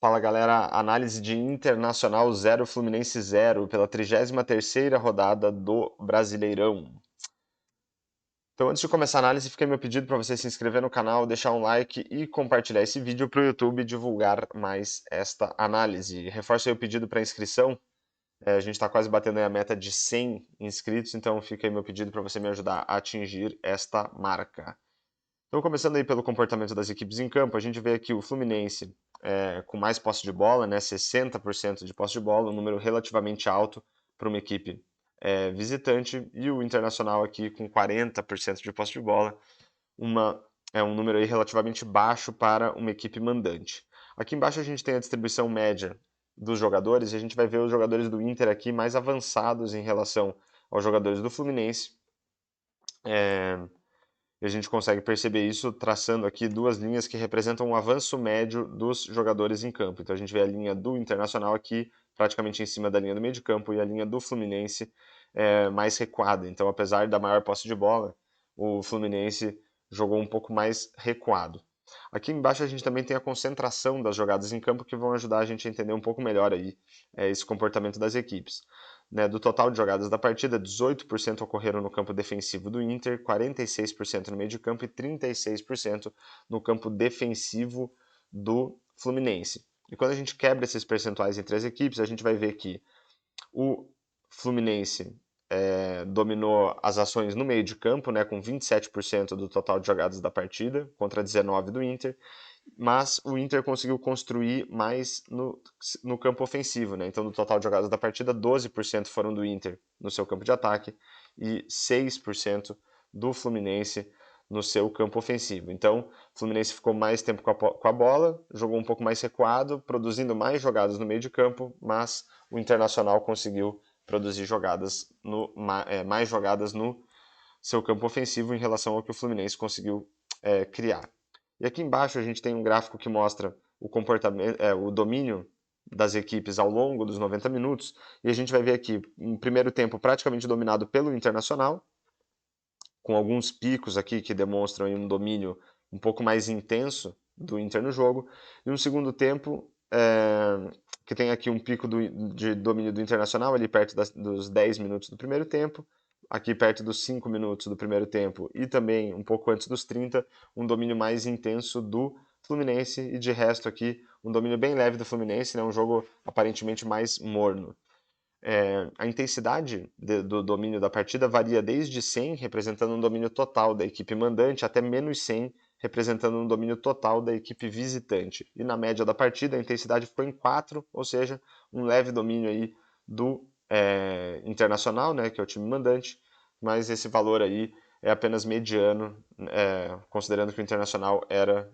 Fala galera, análise de Internacional 0, Fluminense 0, pela 33ª rodada do Brasileirão. Então antes de começar a análise, fica meu pedido para você se inscrever no canal, deixar um like e compartilhar esse vídeo para o YouTube divulgar mais esta análise. Reforço aí o pedido para inscrição, a gente está quase batendo aí a meta de 100 inscritos, então fica aí meu pedido para você me ajudar a atingir esta marca. Então, começando aí pelo comportamento das equipes em campo, a gente vê aqui o Fluminense com mais posse de bola, né, 60% de posse de bola, um número relativamente alto para uma equipe visitante, e o Internacional aqui com 40% de posse de bola, um número aí relativamente baixo para uma equipe mandante. Aqui embaixo a gente tem a distribuição média dos jogadores, e a gente vai ver os jogadores do Inter aqui mais avançados em relação aos jogadores do Fluminense. E a gente consegue perceber isso traçando aqui duas linhas que representam um avanço médio dos jogadores em campo. Então a gente vê a linha do Internacional aqui praticamente em cima da linha do meio de campo e a linha do Fluminense mais recuada. Então, apesar da maior posse de bola, o Fluminense jogou um pouco mais recuado. Aqui embaixo a gente também tem a concentração das jogadas em campo que vão ajudar a gente a entender um pouco melhor aí esse comportamento das equipes. Né, do total de jogadas da partida, 18% ocorreram no campo defensivo do Inter, 46% no meio de campo e 36% no campo defensivo do Fluminense. E quando a gente quebra esses percentuais entre as equipes, a gente vai ver que o Fluminense dominou as ações no meio de campo, né, com 27% do total de jogadas da partida, contra 19% do Inter, mas o Inter conseguiu construir mais no campo ofensivo, né? Então, do total de jogadas da partida, 12% foram do Inter no seu campo de ataque e 6% do Fluminense no seu campo ofensivo. Então, o Fluminense ficou mais tempo com a bola, jogou um pouco mais recuado, produzindo mais jogadas no meio de campo, mas o Internacional conseguiu produzir mais jogadas no seu campo ofensivo em relação ao que o Fluminense conseguiu criar. E aqui embaixo a gente tem um gráfico que mostra o comportamento, o domínio das equipes ao longo dos 90 minutos, e a gente vai ver aqui um primeiro tempo praticamente dominado pelo Internacional, com alguns picos aqui que demonstram um domínio um pouco mais intenso do Inter no jogo, e um segundo tempo que tem aqui um pico de domínio do Internacional ali perto dos 10 minutos do primeiro tempo, aqui perto dos 5 minutos do primeiro tempo e também um pouco antes dos 30, um domínio mais intenso do Fluminense, e de resto aqui um domínio bem leve do Fluminense, né, um jogo aparentemente mais morno. A intensidade do domínio da partida varia desde 100, representando um domínio total da equipe mandante, até menos 100, representando um domínio total da equipe visitante. E na média da partida a intensidade ficou em 4, ou seja, um leve domínio aí do Internacional, né, que é o time mandante, mas esse valor aí é apenas mediano, considerando que o Internacional era,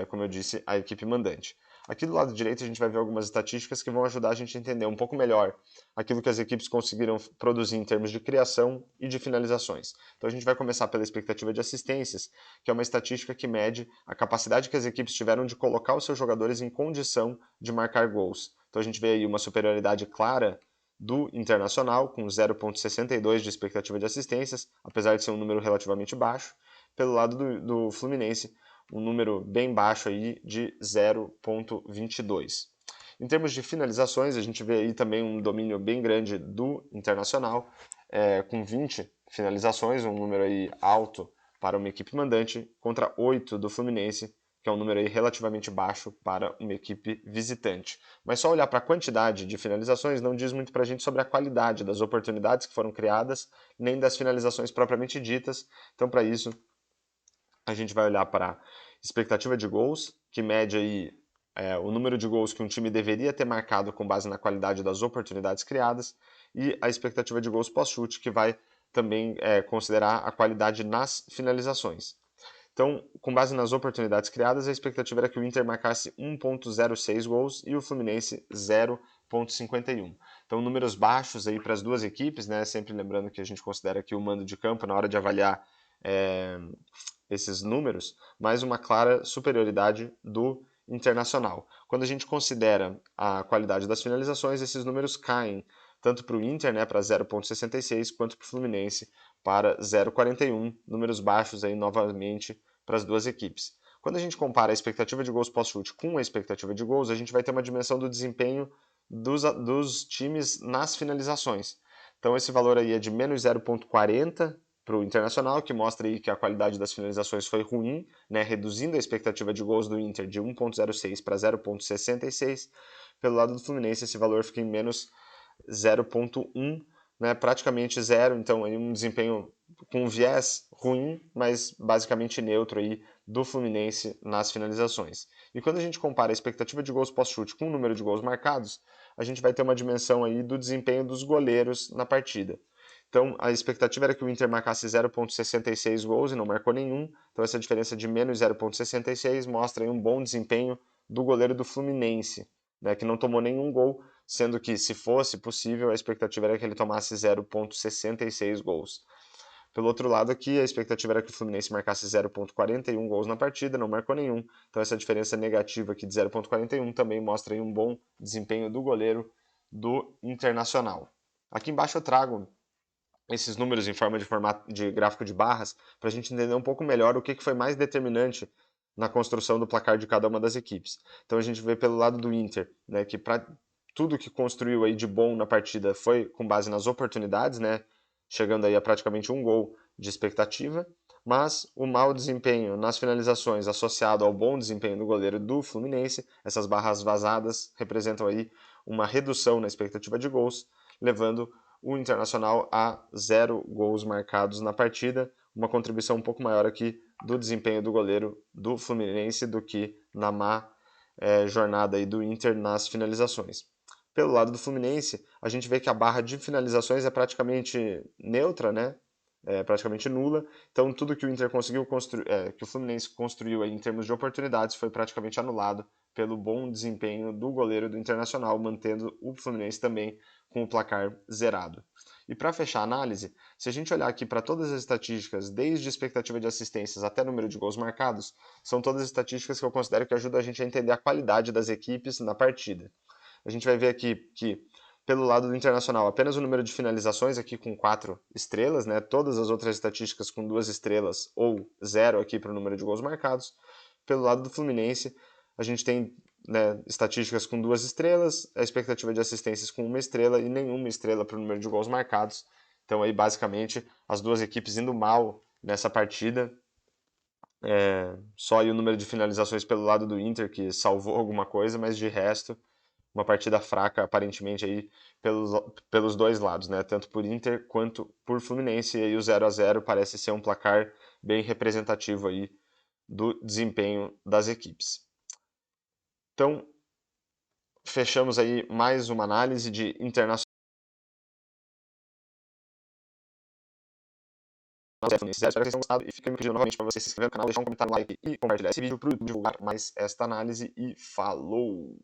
como eu disse, a equipe mandante. Aqui do lado direito a gente vai ver algumas estatísticas que vão ajudar a gente a entender um pouco melhor aquilo que as equipes conseguiram produzir em termos de criação e de finalizações. Então a gente vai começar pela expectativa de assistências, que é uma estatística que mede a capacidade que as equipes tiveram de colocar os seus jogadores em condição de marcar gols. Então a gente vê aí uma superioridade clara do Internacional, com 0,62 de expectativa de assistências, apesar de ser um número relativamente baixo. Pelo lado do Fluminense, um número bem baixo aí de 0,22. Em termos de finalizações, a gente vê aí também um domínio bem grande do Internacional, com 20 finalizações, um número aí alto para uma equipe mandante, contra 8 do Fluminense, que é um número aí relativamente baixo para uma equipe visitante. Mas só olhar para a quantidade de finalizações não diz muito para a gente sobre a qualidade das oportunidades que foram criadas, nem das finalizações propriamente ditas. Então, para isso, a gente vai olhar para expectativa de gols, que mede aí o número de gols que um time deveria ter marcado com base na qualidade das oportunidades criadas, e a expectativa de gols pós-chute, que vai também considerar a qualidade nas finalizações. Então, com base nas oportunidades criadas, a expectativa era que o Inter marcasse 1,06 gols e o Fluminense 0,51. Então, números baixos aí para as duas equipes, né? Sempre lembrando que a gente considera aqui o mando de campo na hora de avaliar esses números, mas uma clara superioridade do Internacional. Quando a gente considera a qualidade das finalizações, esses números caem tanto para o Inter, né, para 0,66, quanto para o Fluminense para 0,41, números baixos aí novamente para as duas equipes. Quando a gente compara a expectativa de gols pós-chute com a expectativa de gols, a gente vai ter uma dimensão do desempenho dos times nas finalizações. Então esse valor aí é de menos 0,40 para o Internacional, que mostra aí que a qualidade das finalizações foi ruim, né, reduzindo a expectativa de gols do Inter de 1,06 para 0,66. Pelo lado do Fluminense, esse valor fica em menos 0,1, né, praticamente zero, então aí um desempenho com viés ruim, mas basicamente neutro aí do Fluminense nas finalizações. E quando a gente compara a expectativa de gols pós-chute com o número de gols marcados, a gente vai ter uma dimensão aí do desempenho dos goleiros na partida. Então, a expectativa era que o Inter marcasse 0,66 gols e não marcou nenhum. Então, essa diferença de menos 0,66 mostra aí um bom desempenho do goleiro do Fluminense, né, que não tomou nenhum gol, sendo que, se fosse possível, a expectativa era que ele tomasse 0,66 gols. Pelo outro lado aqui, a expectativa era que o Fluminense marcasse 0,41 gols na partida, não marcou nenhum. Então essa diferença negativa aqui de 0,41 também mostra aí um bom desempenho do goleiro do Internacional. Aqui embaixo eu trago esses números em forma de gráfico de barras para a gente entender um pouco melhor o que foi mais determinante na construção do placar de cada uma das equipes. Então a gente vê pelo lado do Inter, né, que para tudo que construiu aí de bom na partida foi com base nas oportunidades, né, chegando aí a praticamente um gol de expectativa, mas o mau desempenho nas finalizações associado ao bom desempenho do goleiro do Fluminense, essas barras vazadas representam aí uma redução na expectativa de gols, levando o Internacional a 0 gols marcados na partida, uma contribuição um pouco maior aqui do desempenho do goleiro do Fluminense do que na má jornada aí do Inter nas finalizações. Pelo lado do Fluminense, a gente vê que a barra de finalizações é praticamente neutra, né? É praticamente nula. Então tudo que o Inter conseguiu construir, que o Fluminense construiu aí em termos de oportunidades foi praticamente anulado pelo bom desempenho do goleiro do Internacional, mantendo o Fluminense também com o placar zerado. E para fechar a análise, se a gente olhar aqui para todas as estatísticas, desde expectativa de assistências até número de gols marcados, são todas estatísticas que eu considero que ajudam a gente a entender a qualidade das equipes na partida. A gente vai ver aqui que, pelo lado do Internacional, apenas o número de finalizações aqui com 4 estrelas, né? Todas as outras estatísticas com 2 estrelas ou 0 aqui para o número de gols marcados. Pelo lado do Fluminense, a gente tem, né, estatísticas com 2 estrelas, a expectativa de assistências com 1 estrela e nenhuma estrela para o número de gols marcados. Então aí basicamente as duas equipes indo mal nessa partida. Só aí o número de finalizações pelo lado do Inter que salvou alguma coisa, mas de resto uma partida fraca aparentemente aí pelos dois lados, né? Tanto por Inter quanto por Fluminense. E aí o 0-0 parece ser um placar bem representativo aí do desempenho das equipes. Então, fechamos aí mais uma análise de Internacional Espero que vocês tenham gostado e fica me pedindo novamente para você se inscrever no canal, deixar um comentário, like e compartilhar esse vídeo para divulgar mais esta análise e falou!